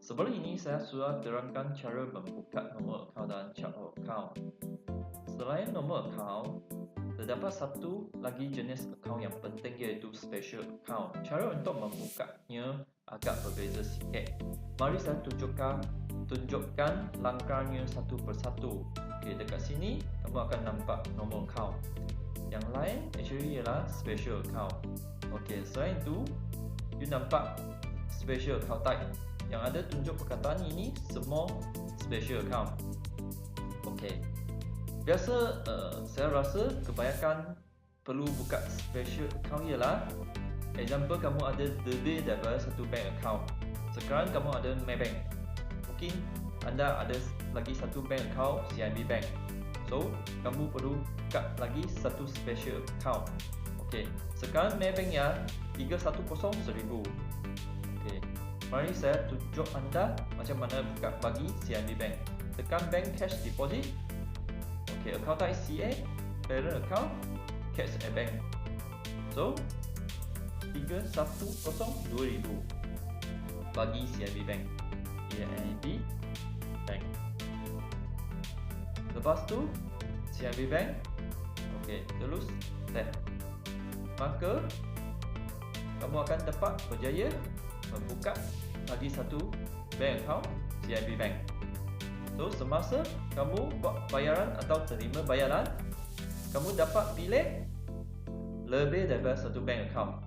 Sebelum ini saya sudah terangkan cara membuka nombor akaun dan cara akaun. Selain nombor akaun, terdapat satu lagi jenis akaun yang penting iaitu special account. Cara untuk membukanya agak berbeza sikit. Mari saya tunjukkan langkahnya satu persatu. Okey, dekat sini kamu akan nampak nombor akaun. Yang lain actually ialah special account. Okey, selain itu you nampak special account type. Yang ada tunjuk perkataan ini semua special account. Okey. Biasa saya rasa kebanyakan perlu buka special account ialah example kamu ada lebih daripada satu bank account. Sekarang kamu ada Maybank. Mungkin anda ada lagi satu bank account CIMB Bank. So, kamu perlu buka lagi satu special account. Okey. Sekarang Maybank ya 310,000. Okey. Mari saya tunjuk anda macam mana buka bagi CIMB Bank. Tekan Bank Cash Deposit. Okey, account type CA, parent account, Cash Bank. So, 310,000 bagi CIMB Bank. CIMB Bank. Lepas tu, CIMB Bank. Okey, terus tap. Maka, kamu akan dapat berjaya membuka lagi satu bank account CIMB Bank. So, semasa kamu buat bayaran atau terima bayaran, kamu dapat pilih lebih daripada satu bank account.